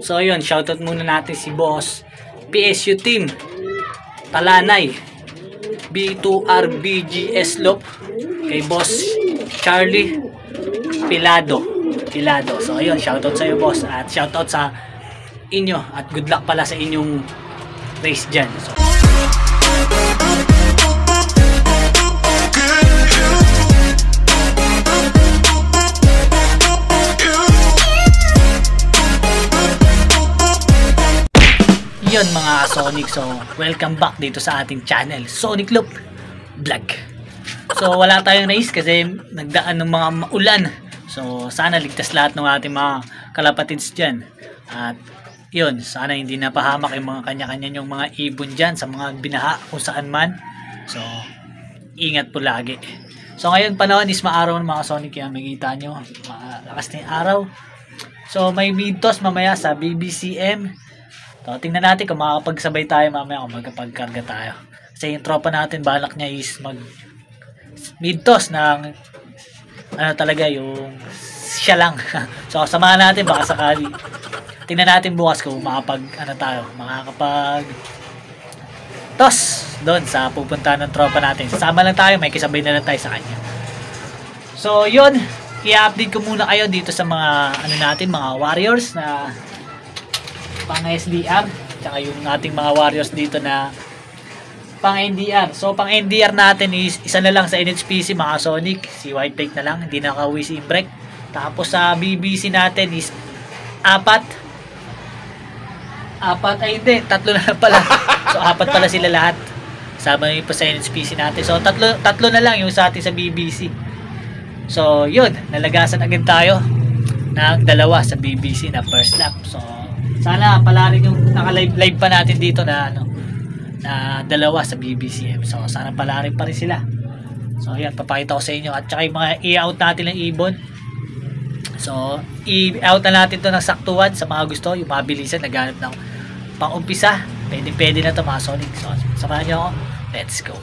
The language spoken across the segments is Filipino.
So yun, shoutout muna natin si Boss PSU Team Talanay, B2RBGS Lop, kay Boss Charlie Pilado. So ayun, shoutout sa iyo boss, at shoutout sa inyo, at good luck pala sa inyong race dyan. So, yun mga Sonic, so welcome back dito sa ating channel, Sonic Loop Vlog. So wala tayong race kasi nagdaan ng mga maulan. So sana ligtas lahat ng ating mga kalapatids dyan. At yun, sana hindi napahamak yung mga kanya-kanya yung mga ibon dyan sa mga binaha kung saan man. So ingat po lagi. So ngayon panahon is maaraw ng mga Sonic, yan makikita nyo, malakas na yung araw. So may mid-toss mamaya sa BBCM. So, tingnan natin kung makakapagsabay tayo mamaya, kung magkapagkarga tayo. Kasi yung tropa natin, balak niya is mag mid-toss ng ano talaga, yung siya lang. So, samahan natin, baka sakali. Tingnan natin bukas kung makakapag toss doon sa pupunta ng tropa natin. Sasama lang tayo, may kisabay na lang tayo sa kanya. So, yun. I-update ko muna kayo dito sa mga mga warriors na pang SDR, tsaka yung ating mga warriors dito na pang NDR. So pang NDR natin is isa na lang sa NHPC mga Sonic, si White Plate na lang, hindi nakauwi si Imbrek. Tapos sa BBC natin is tatlo na lang pala. So apat pala sila lahat, sama yung pa sa NHPC natin. So tatlo na lang yung sa atin sa BBC. So yun, nalagasan agad tayo ng dalawa sa BBC na first lap. So sana pala rin yung naka-live pa natin dito na na dalawa sa BBCM. So sana pala rin pa rin sila. So yan, papakita ko sa inyo. At saka yung mga i-out natin ng ibon. So i-out na natin to ng saktuhan sa mga gusto, yung mabilisan, naghanap ng pang-umpisa. Pwede na to mga Sonic. So samahan nyo ako. Let's go.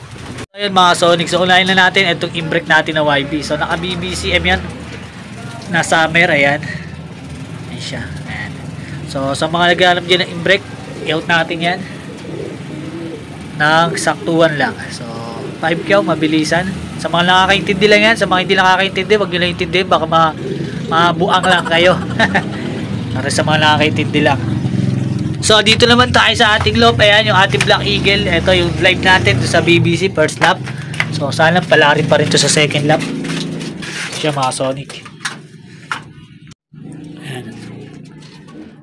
So yun mga Sonic, so unahin na natin itong Imbrek natin na YB. So naka BBCM yan, na summer, ayan. Ayan siya. So sa mga naghahanap dyan ng Imbrek, i-out natin yan ng saktuhan lang. So 5K, mabilisan. Sa mga nakakaintindi lang yan, sa mga hindi nakakaintindi, wag nyo lang intindihin, baka mabuang lang kayo. Para sa mga nakakaintindi lang. So dito naman tayo sa ating loop. Ayan yung ating Black Eagle. Ito yung live natin sa BBC first lap. So sana pala rin pa rin to sa second lap. Siya mga Sonic.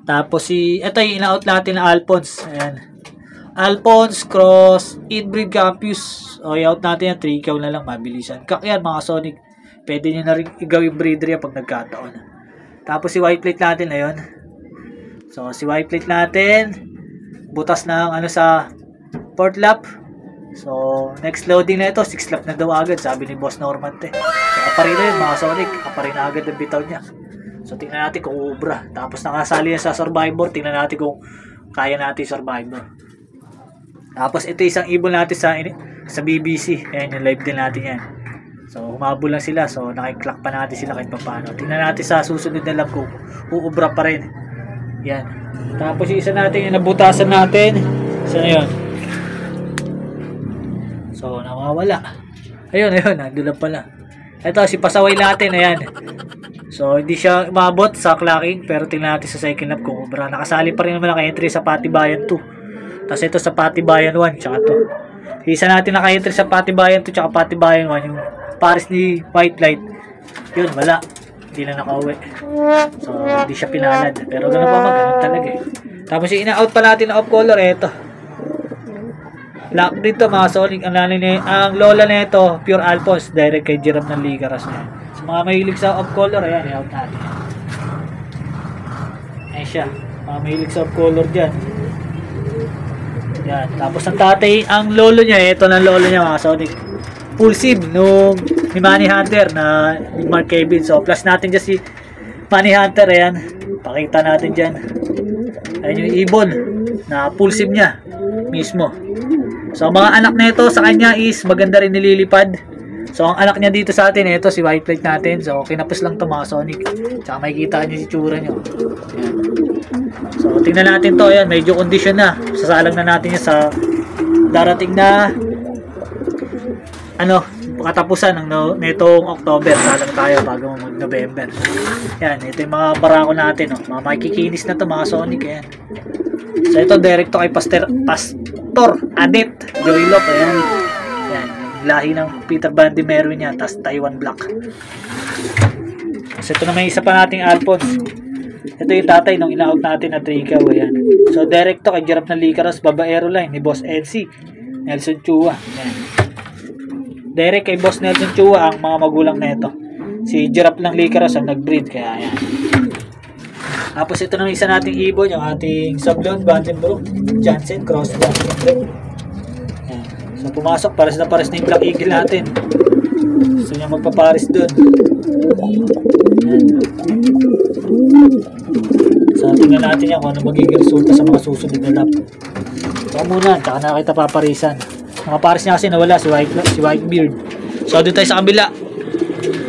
Tapos ito yung ina-out natin na Alphonse. Ayan. Alphonse Cross Inbreed Campus. O, i-out natin yan. 3 ikaw na lang. Mabilisan. Yan mga Sonic. Pwede nyo na rin igawin breeder yan pag nagkataon. Tapos si White Plate natin. Ayun. So, si White Plate natin. Butas ng sa 4th lap. So, next loading na ito. 6 lap na daw agad. Sabi ni Boss Normante. So, kaparin na yun mga Sonic. Kaparin na agad ang bitaw niya. So tingnan natin kung uubra. Tapos nakasali yan sa Survivor. Tingnan natin kung kaya natin Survivor. Tapos ito isang ibon natin sa BBC. Ayan yung live din natin yan. So humabol lang sila. So nakiklock pa natin sila kahit paano. Tingnan natin sa susunod na lap kung uubra pa rin. Yan. Tapos yung isa natin yung nabutasan natin. So yun. So nawawala. Ayun. Nandun lang pala. Ito si pasaway natin. Ayan. So, hindi siya umabot sa clocking, pero tingnan natin sa second lap kung ubra. Nakasali pa rin naman naka-entry sa Patibayan 2. Tapos ito sa Patibayan 1, tsaka to. Isa natin naka-entry sa Patibayan 2, tsaka Patibayan 1, yung pares ni White Light. Yun, wala. Hindi na nakauwi. So, hindi siya pinalad. Pero gano'n pa ganun talaga eh. Tapos yung ina-out pa natin na off-color, eto. Lock dito mga Sonic. Ang lola na ito, Pure Alphonse, direct kay Jerome ng Ligaras niya. Mga mahilig sa off-color, ayan, i-out natin. Ayan siya. Mga mahilig sa off-color dyan. Yan. Tapos ang tatay, ang lolo niya, ito ng lolo niya mga Sonic. Full sim ni Manny Hunter na ni Mark Kevin. So, plus natin dyan si Manny Hunter, ayan. Pakita natin dyan. Ayan yung ibon na full sim niya mismo. So, mga anak na ito sa kanya is maganda rin nililipad. So, ang anak niya dito sa atin, ito si White Plate natin. So, kinapos lang ito mga Sonic. Tsaka makikita niyo si tsura niyo. Ayan. So, tingnan natin to. Ayan, medyo condition na. Sasalang na natin yan sa darating na katapusan ng netong October. Salang tayo bago mag-November. Yan, ito yung mga barako natin. Mga makikinis na to, mga Sonic. Ayan. So ito, direct to kay Pastor Adet Joylop. Ayan. Yan, lahi ng Peter Van de Merwin yan, tas Taiwan Black. So ito na may isa pa nating Alphonse. Ito yung tatay nung ina-out natin na Tricaw. Ayan. So direct to kay Giraffe ng Licaros Babaero line ni Boss NC Nelson Chua. Ayan. Direct kay Boss Nelson Chua ang mga magulang nito. Si Giraffe ng Licaros ang nag-breed, kaya ayan. Tapos ito na isa nating ibon, yung ating Sablon, Vandenbroek, Jansen, Crossbar. Ayan. So pumasok, pares na yung Black Eagle natin. Gusto niya magpapares doon. So tingnan natin yan kung ano magiging resulta sa mga susunod na lap. So muna, tsaka na kita paparisan. Mga pares niya kasi nawala, si Whitebeard. So doon tayo sa kabila.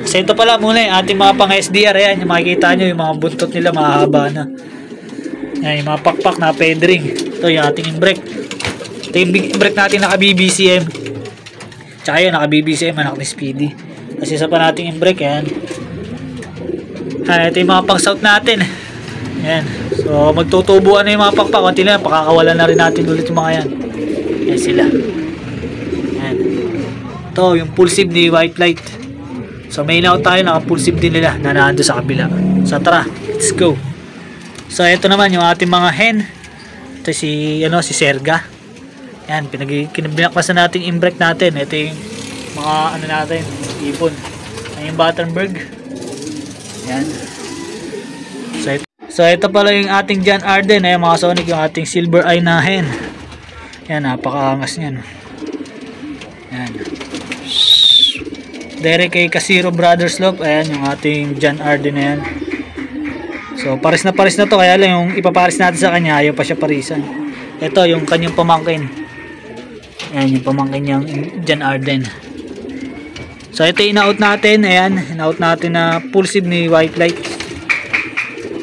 So ito pala muna yung ating mga pang SDR. Ayan, yung makikita nyo yung mga buntot nila mahaba na. Ayan, yung mga pakpak na pendring. Ito yung ating imbrek. Ito yung imbrek natin naka BBCM. Tsaka yun, naka BBCM, anak ni Speedy. Kasi isa pa nating imbrek. Ayan. Ayan, ito yung mga pang south natin. Ayan. So magtutubuan na yung mga pakpak. Kunti lang, pakakawalan na rin natin ulit yung mga yan. Ayan sila. Ayan. Ito yung pulsive ni White Light. So may in-out tayo, naka-pulsive din nila na naando sa kabila. So tara, let's go. So ito naman yung ating mga hen. Ito si Serga. Yan, binakpasan natin imbrek natin. Ito yung mga natin, ibon. Yan yung Battenberg. Yan. So ito pala yung ating John Arden. Ayan mga Sonic, yung ating silver eye na hen. Yan, napakaangas niyan. Yan. Direct kay Casiro Brothers Love. Ayan yung ating John Arden na yan. So pares na to, kaya lang yung ipapares natin sa kanya ayaw pa siya parisan. Ito yung kanyang pamangkin. Ayan yung pamangkin niyang John Arden. So ito yung in-out natin. Ayan, in-out natin na pulsive ni White Light.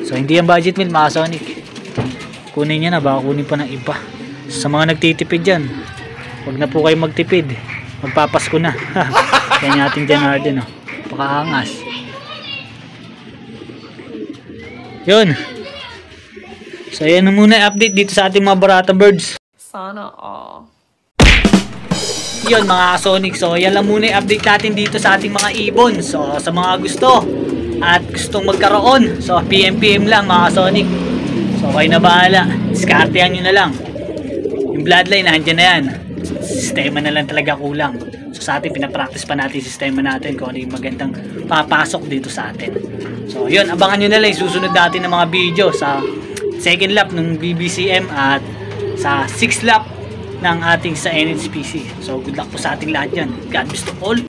So hindi yung budget meal mga Sonic. Kunin niya na, baka kunin pa ng iba. Sa mga nagtitipid dyan, huwag na po kayo magtipid. Magpapasko na. Yan yung ating John Arden. Pakaangas. Yun. So yan na muna yung update dito sa ating mga Barata Birds. Sana all. Yun mga Sonic. So yan lang muna yung update natin dito sa ating mga ibon. So sa mga gusto at gustong magkaroon, so PM lang mga Sonic. So kayo na bahala. Diskartehan nyo na lang. Yung bloodline nandyan na yan. Sistema na lang talaga kulang. So sa atin, pinapractice pa natin yung sistema natin kung ano yung magandang papasok dito sa atin. So yun, abangan nyo na lang susunod natin ng mga video sa second lap ng BBCM at sa 6th lap ng ating sa NHPC. So good luck po sa ating lahat yan. God bless to all.